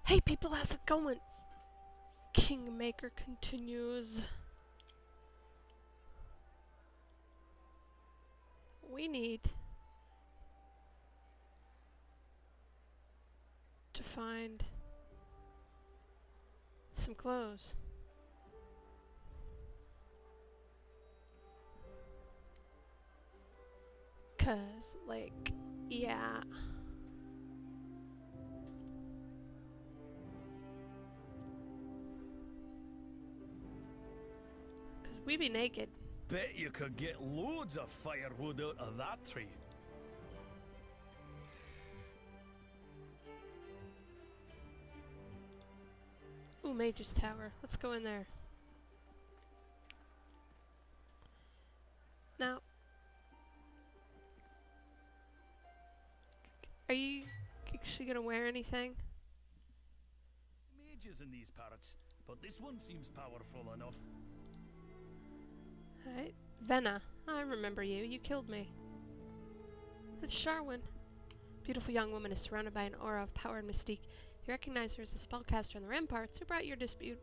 Hey people, how's it going? Kingmaker continues. We need to find some clothes. Cause, like, yeah. Cause we be naked. Bet you could get loads of firewood out of that tree. Ooh, Mage's Tower. Let's go in there. Now, are you actually gonna wear anything? Mages in these parrots, but this one seems powerful enough. Alright. Venna. I remember you. You killed me. It's Sharwin. Beautiful young woman is surrounded by an aura of power and mystique. You recognize her as the spellcaster on the ramparts who brought your dispute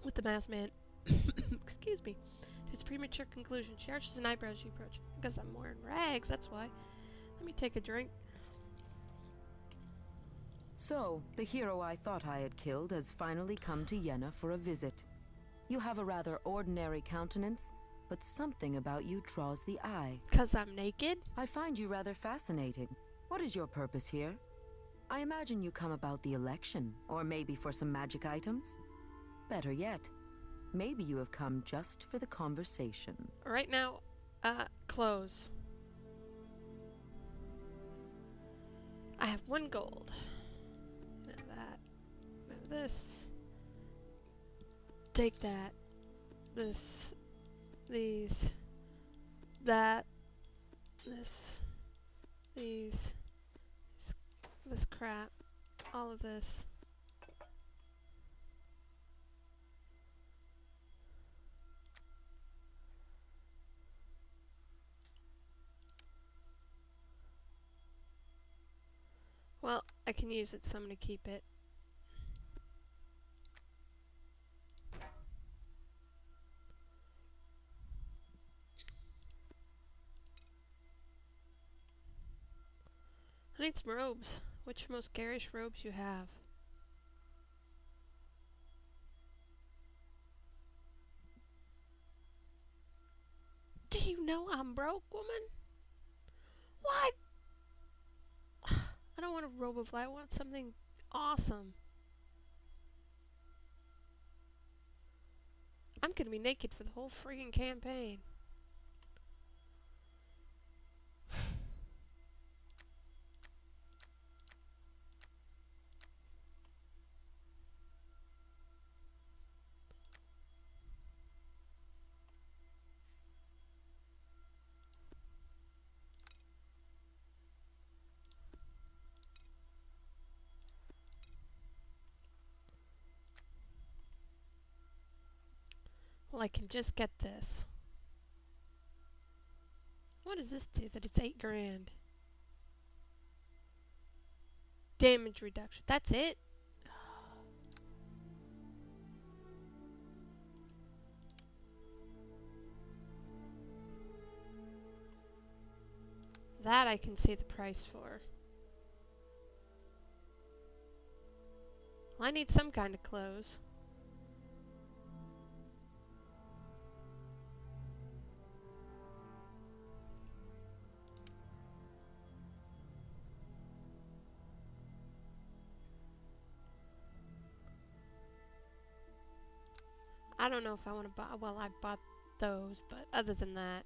with the masked man. Excuse me. To its premature conclusion. She arches an eyebrow as you approach. Because I'm wearing rags, that's why. Let me take a drink. So, the hero I thought I had killed has finally come to Yenna for a visit. You have a rather ordinary countenance, but something about you draws the eye. 'Cause I'm naked? I find you rather fascinating. What is your purpose here? I imagine you come about the election, or maybe for some magic items? Better yet, maybe you have come just for the conversation. Right now, clothes. I have 1 gold. Now that. Now this. Take that. This. These. That. This. These. This crap. All of this. Well, I can use it, so I'm gonna keep it. I need some robes. Which most garish robes you have? Do you know I'm broke, woman? What? I don't want a robe of light. I want something awesome. I'm gonna be naked for the whole freaking campaign. Well, I can just get this. What does this do that it's 8 grand? Damage reduction. That's it? That I can see the price for. Well, I need some kind of clothes. I don't know if I want to buy. Well, I bought those, but other than that.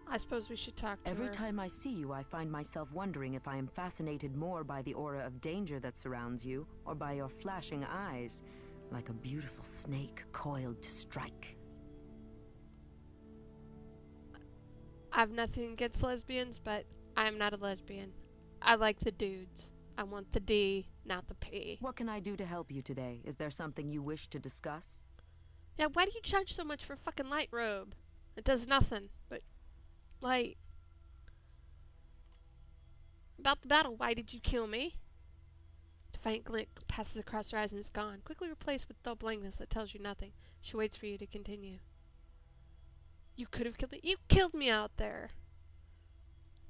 I suppose we should talk to her. Every time I see you, I find myself wondering if I am fascinated more by the aura of danger that surrounds you, or by your flashing eyes, like a beautiful snake coiled to strike. I have nothing against lesbians, but I am not a lesbian. I like the dudes. I want the D, not the P. What can I do to help you today? Is there something you wish to discuss? Yeah, why do you charge so much for a fucking light robe? It does nothing, but light. About the battle, why did you kill me? Defiant glint passes across her eyes and is gone, quickly replaced with dull blankness that tells you nothing. She waits for you to continue. You could have killed me. You killed me out there.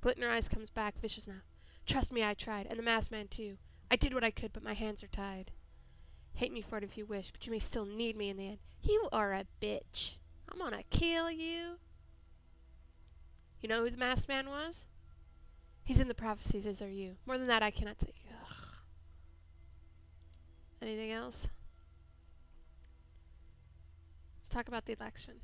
Glint in her eyes comes back, vicious now. Trust me, I tried, and the masked man too. I did what I could, but my hands are tied. Hate me for it if you wish, but you may still need me in the end. You are a bitch. I'm gonna kill you. You know who the masked man was? He's in the prophecies, as are you. More than that, I cannot say. Ugh. Anything else? Let's talk about the election.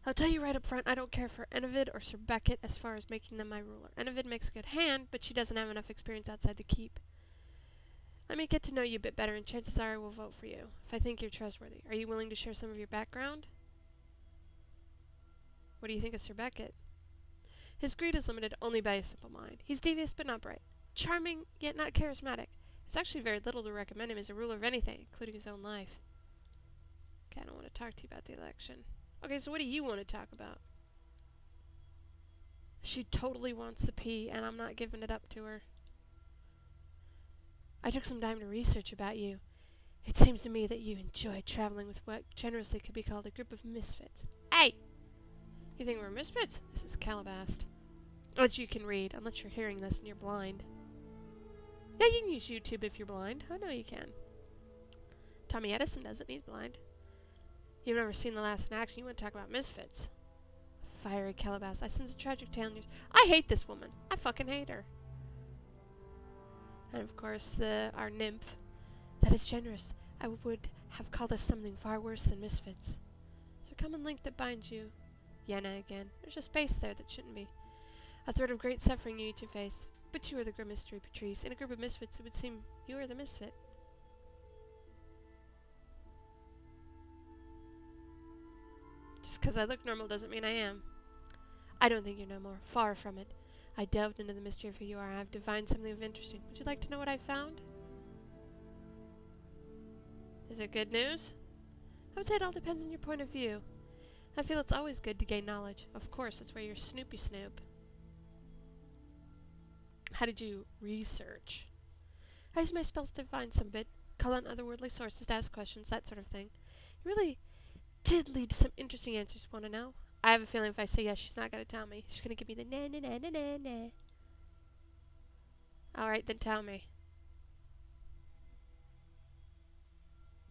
I'll tell you right up front, I don't care for Enevid or Sir Beckett as far as making them my ruler. Enevid makes a good hand, but she doesn't have enough experience outside the keep. Let me get to know you a bit better, and chances are I will vote for you, if I think you're trustworthy. Are you willing to share some of your background? What do you think of Sir Beckett? His greed is limited only by a simple mind. He's devious but not bright. Charming, yet not charismatic. There's actually very little to recommend him as a ruler of anything, including his own life. Okay, I don't want to talk to you about the election. Okay, so what do you want to talk about? She totally wants the pea, and I'm not giving it up to her. I took some time to research about you. It seems to me that you enjoy traveling with what generously could be called a group of misfits. Hey! You think we're misfits? This is Calabast. As you can read, unless you're hearing this and you're blind. Yeah, you can use YouTube if you're blind. I know you can. Tommy Edison doesn't. He's blind. You've never seen The Last in Action. You want to talk about misfits. Fiery Calabast. I sense a tragic tale in yours. I hate this woman. I fucking hate her. And of course, our nymph. That is generous. I would have called us something far worse than misfits. There's a common link that binds you. Yenna again. There's a space there that shouldn't be. A thread of great suffering you each face. But you are the grim mystery, Patrice. In a group of misfits, it would seem you are the misfit. Just because I look normal doesn't mean I am. I don't think you're normal. Far from it. I delved into the mystery of who you are, and I've divined something of interesting. Would you like to know what I found? Is it good news? I would say it all depends on your point of view. I feel it's always good to gain knowledge. Of course, it's where you're Snoopy Snoop. How did you research? I used my spells to find some bit, call on otherworldly sources to ask questions, that sort of thing. It really did lead to some interesting answers. Want to know? I have a feeling if I say yes, she's not going to tell me. She's going to give me the na-na-na-na-na-na. Alright, then tell me.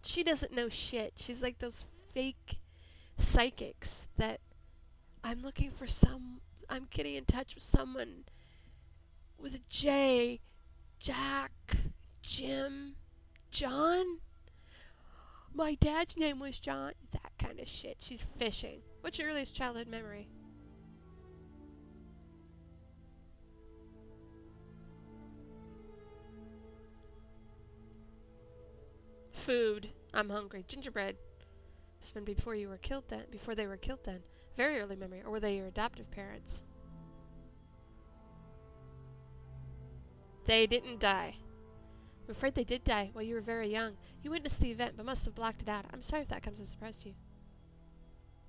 She doesn't know shit. She's like those fake psychics that I'm looking for I'm getting in touch with someone with a J. Jack. Jim. John? My dad's name was John. That kind of shit. She's fishing. What's your earliest childhood memory? Food. I'm hungry. Gingerbread. It's been before you were killed then. Before they were killed then. Very early memory. Or were they your adoptive parents? They didn't die. I'm afraid they did die while you were very young. You witnessed the event, but must have blocked it out. I'm sorry if that comes as a surprise to you.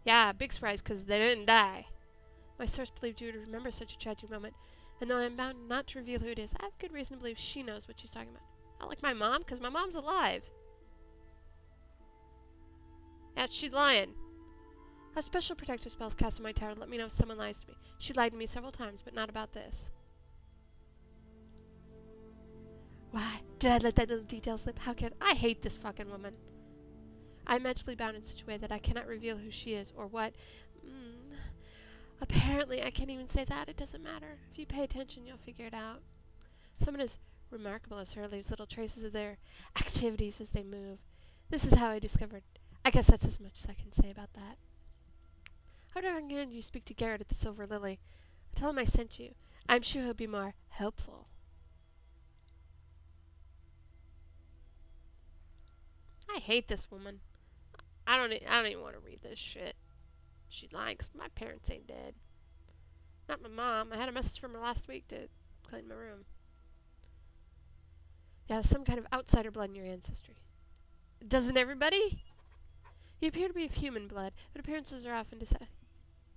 Yeah, big surprise, because they didn't die. My source believed you would remember such a tragic moment, and though I'm bound not to reveal who it is, I have good reason to believe she knows what she's talking about. Not like my mom, because my mom's alive. Yeah, she's lying. I have special protective spells cast on my tower to let me know if someone lies to me. She lied to me several times, but not about this. Why did I let that little detail slip? How could I hate this fucking woman? I'm magically bound in such a way that I cannot reveal who she is or what. Apparently, I can't even say that. It doesn't matter. If you pay attention, you'll figure it out. Someone as remarkable as her leaves little traces of their activities as they move. This is how I discovered. I guess that's as much as I can say about that. I would recommend you speak to Garrett at the Silver Lily. Tell him I sent you. I'm sure he'll be more helpful. I hate this woman. I don't even want to read this shit. She's lying 'cause my parents ain't dead. Not my mom. I had a message from her last week to clean my room. You have some kind of outsider blood in your ancestry. Doesn't everybody? You appear to be of human blood, but appearances are often deceptive.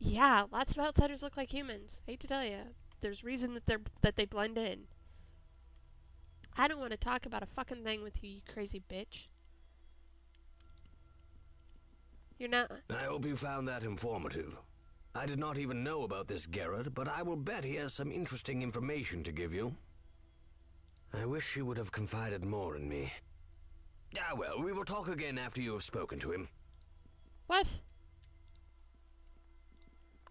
Yeah, lots of outsiders look like humans. Hate to tell you. There's reason that they blend in. I don't want to talk about a fucking thing with you, you crazy bitch. You're not... I hope you found that informative. I did not even know about this Garrett, but I will bet he has some interesting information to give you. I wish you would have confided more in me. Ah, well, we will talk again after you have spoken to him. What?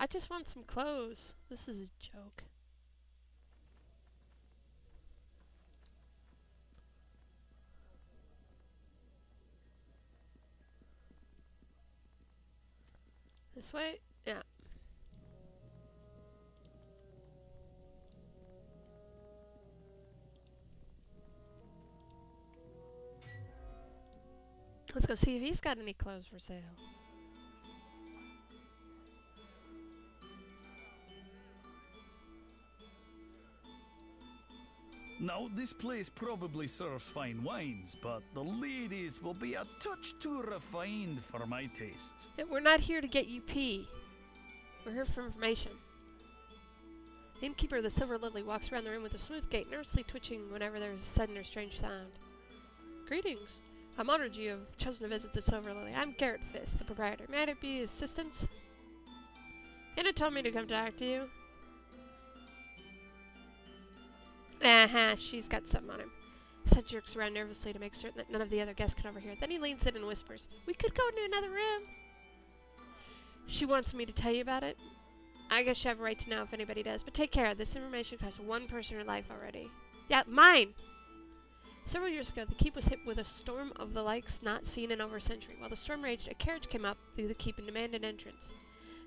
I just want some clothes. This is a joke. This way? Yeah. Let's go see if he's got any clothes for sale. Now, this place probably serves fine wines, but the ladies will be a touch too refined for my tastes. Yeah, we're not here to get you pee. We're here for information. The innkeeper of the Silver Lily walks around the room with a smooth gait, nervously twitching whenever there is a sudden or strange sound. Greetings. I'm honored you have chosen to visit the Silver Lily. I'm Garrett Fist, the proprietor. May I be his assistant? Anna told me to come talk to you. She's got something on him. His head jerks around nervously to make certain that none of the other guests can overhear. Then he leans in and whispers, "We could go into another room." She wants me to tell you about it. I guess you have a right to know if anybody does, but take care. This information costs one person her life already. Yeah, mine! Several years ago, the keep was hit with a storm of the likes not seen in over a century. While the storm raged, a carriage came up through the keep and demanded entrance.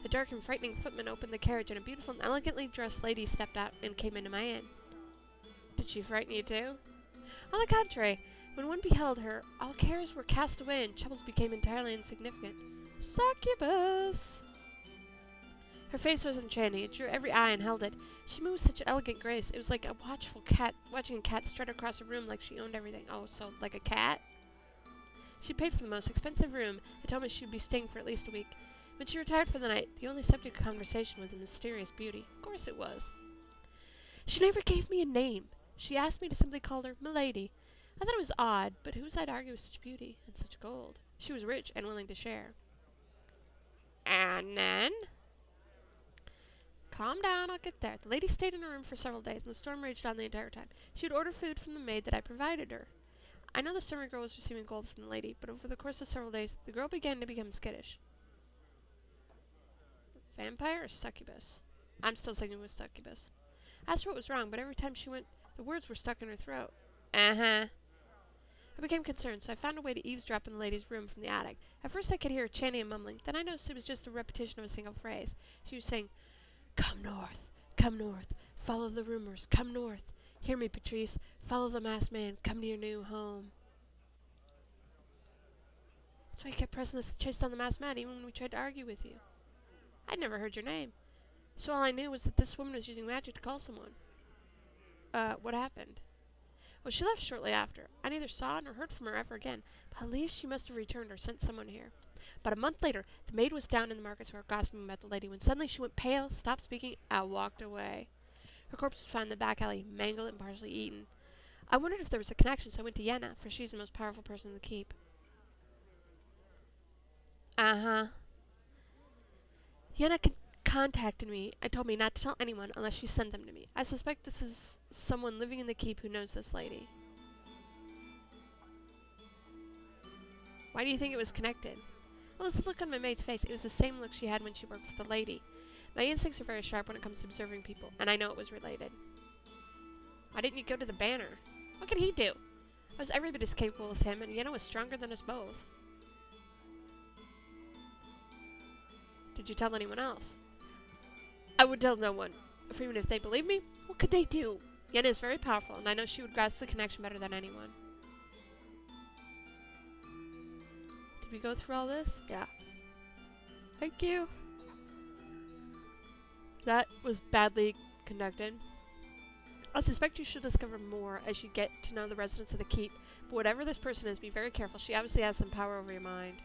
A dark and frightening footman opened the carriage, and a beautiful and elegantly dressed lady stepped out and came into my inn. Did she frighten you too? On the contrary, when one beheld her, all cares were cast away and troubles became entirely insignificant. Succubus! Her face was enchanting. It drew every eye and held it. She moved with such elegant grace. It was like a watchful cat watching a cat strut across a room like she owned everything. Oh, so like a cat? She paid for the most expensive room and told me she would be staying for at least a week. When she retired for the night, the only subject of conversation was the mysterious beauty. Of course it was. She never gave me a name. She asked me to simply call her Milady. I thought it was odd, but who was I to argue with such beauty and such gold? She was rich and willing to share. And then? Calm down, I'll get there. The lady stayed in her room for several days, and the storm raged on the entire time. She would order food from the maid that I provided her. I know the servant girl was receiving gold from the lady, but over the course of several days, the girl began to become skittish. Vampire or succubus? I'm still thinking it was succubus. I asked her what was wrong, but every time she went, the words were stuck in her throat. I became concerned, so I found a way to eavesdrop in the lady's room from the attic. At first I could hear her chanting and mumbling. Then I noticed it was just a repetition of a single phrase. She was saying, come north, follow the rumors, come north. Hear me, Patrice, follow the masked man, come to your new home. That's why you kept pressing us to chase down the masked man, even when we tried to argue with you. I'd never heard your name, so all I knew was that this woman was using magic to call someone. What happened? Well, she left shortly after. I neither saw nor heard from her ever again, but I believe she must have returned or sent someone here. About a month later, the maid was down in the market square gossiping about the lady when suddenly she went pale, stopped speaking, and walked away. Her corpse was found in the back alley, mangled and partially eaten. I wondered if there was a connection, so I went to Yenna, for she's the most powerful person in the keep. Yenna contacted me and told me not to tell anyone unless she sent them to me. I suspect this is someone living in the keep who knows this lady. Why do you think it was connected? Well, it was the look on my maid's face. It was the same look she had when she worked for the lady. My instincts are very sharp when it comes to observing people, and I know it was related. Why didn't you go to the banner? What could he do? I was every bit as capable as him, and Yenna was stronger than us both. Did you tell anyone else? I would tell no one. For even if they believed me, what could they do? Yenna is very powerful, and I know she would grasp the connection better than anyone. Did we go through all this? Yeah. Thank you. That was badly conducted. I suspect you should discover more as you get to know the residents of the keep, but whatever this person is, be very careful. She obviously has some power over your mind.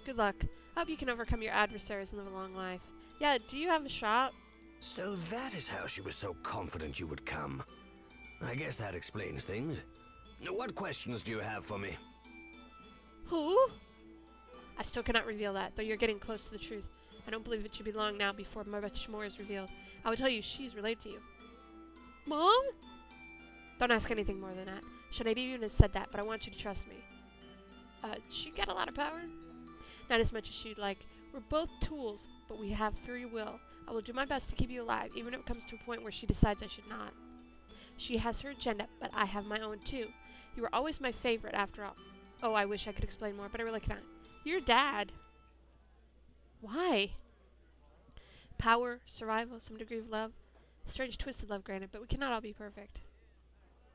Good luck. I hope you can overcome your adversaries and live a long life. Yeah, do you have a shop? So that is how she was so confident you would come. I guess that explains things. What questions do you have for me? Who? I still cannot reveal that, though you're getting close to the truth. I don't believe it should be long now before much more is revealed. I will tell you she's related to you. Mom? Don't ask anything more than that. Should I even have said that, but I want you to trust me. She got a lot of power? Not as much as she'd like. We're both tools, but we have free will. I will do my best to keep you alive, even if it comes to a point where she decides I should not. She has her agenda, but I have my own too. You were always my favorite, after all. Oh, I wish I could explain more, but I really cannot. You're Dad. Why? Power, survival, some degree of love. Strange, twisted love, granted, but we cannot all be perfect.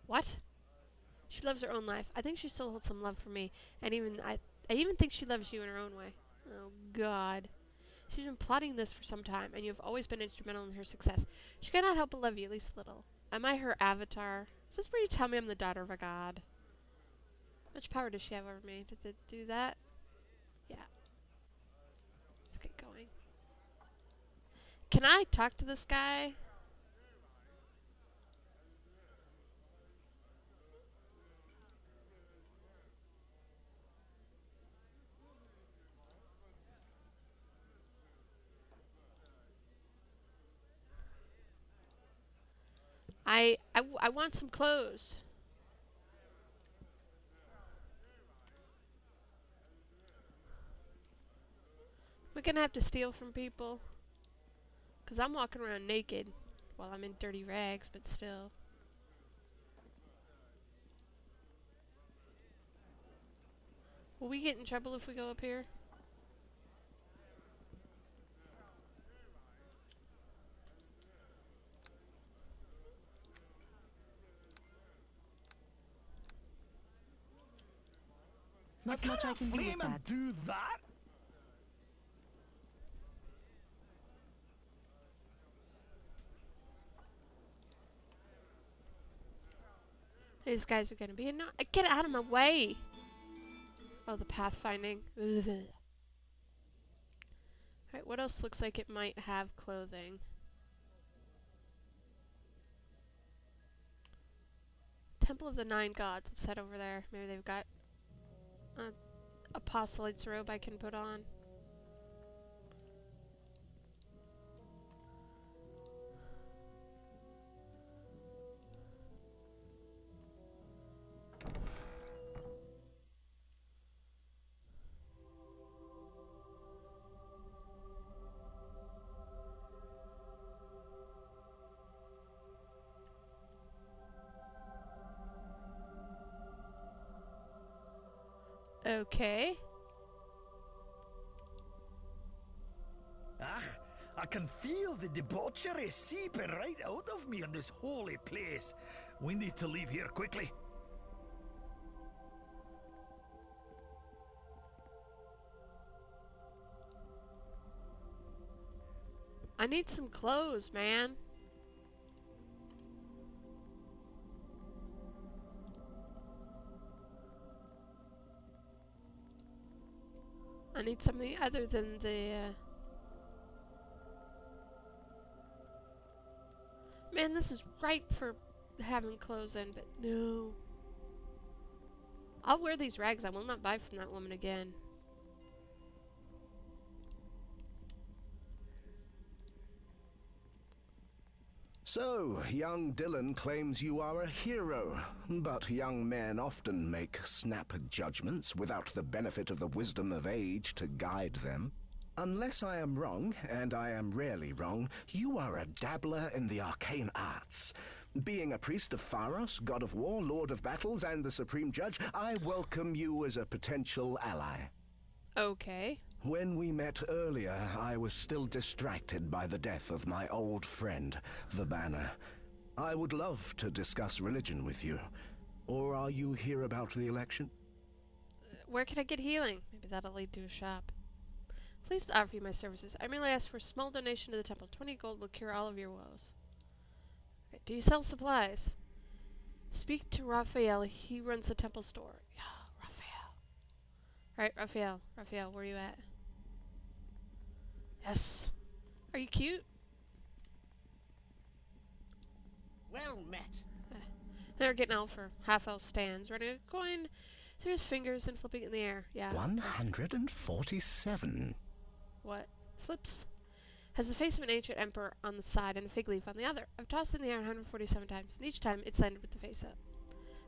What? She loves her own life. I think she still holds some love for me, and I even think she loves you in her own way. Oh, God. She's been plotting this for some time, and you have always been instrumental in her success. She cannot help but love you, at least a little. Am I her avatar? Is this where you tell me I'm the daughter of a god? How much power does she have over me? Did it do that? Yeah. Let's get going. Can I talk to this guy? I want some clothes. We're gonna have to steal from people. 'Cause I'm walking around naked. Well, I'm in dirty rags, but still. Will we get in trouble if we go up here? Not much I can do with flame that. and do that? These guys are gonna be get out of my way! Oh, the pathfinding. Alright, what else looks like it might have clothing? Temple of the Nine Gods. Let's head over there. Maybe they've got a apostolate's robe I can put on. Okay. Ah, I can feel the debauchery seeping right out of me in this holy place. We need to leave here quickly. I need some clothes, man. I need something other than the, Man, this is right for having clothes in, but no. I'll wear these rags. I will not buy from that woman again. So, young Dylan claims you are a hero, but young men often make snap judgments without the benefit of the wisdom of age to guide them. Unless I am wrong, and I am rarely wrong, you are a dabbler in the arcane arts. Being a priest of Pharos, god of war, lord of battles, and the supreme judge, I welcome you as a potential ally. Okay. When we met earlier, I was still distracted by the death of my old friend, the Banner. I would love to discuss religion with you. Or are you here about the election? Where can I get healing? Maybe that'll lead to a shop. Please offer you my services. I merely ask for a small donation to the temple. 20 gold will cure all of your woes. Okay, do you sell supplies? Speak to Raphael. He runs the temple store. Yeah, Raphael. Alright, Raphael. Raphael, where are you at? Yes. Are you you cute? Well met. They're getting out for half-elf stands, running a coin through his fingers and flipping it in the air. Yeah. 147. What? Flips. Has the face of an ancient emperor on the side and a fig leaf on the other. I've tossed it in the air 147 times, and each time it's landed with the face up.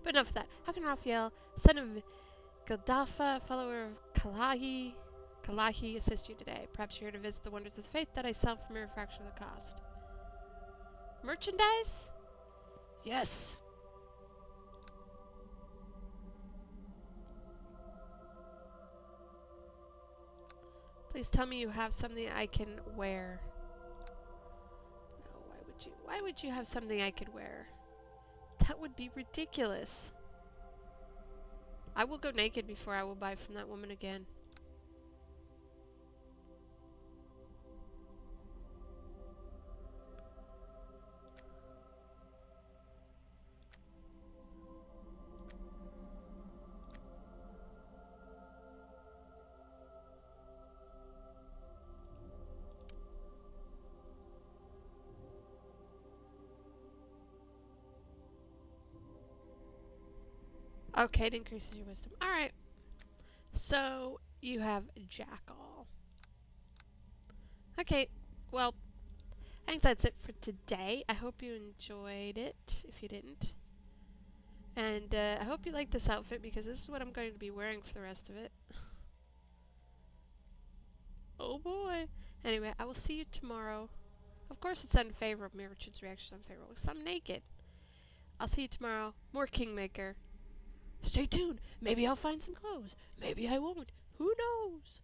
But enough of that. How can Raphael, son of Gildafa, follower of Kalahi, assist you today? Perhaps you're here to visit the wonders of the faith that I sell for a mere fraction of the cost. Merchandise? Yes. Please tell me you have something I can wear. No, why would you? Why would you have something I could wear? That would be ridiculous. I will go naked before I will buy from that woman again. Okay, it increases your wisdom. Alright. So, you have Jackal. Okay, well, I think that's it for today. I hope you enjoyed it, if you didn't. And I hope you like this outfit, because this is what I'm going to be wearing for the rest of it. Oh boy. Anyway, I will see you tomorrow. Of course it's unfavorable. Merchant's reaction is unfavorable, because I'm naked. I'll see you tomorrow. More Kingmaker. Stay tuned. Maybe I'll find some clothes. Maybe I won't. Who knows?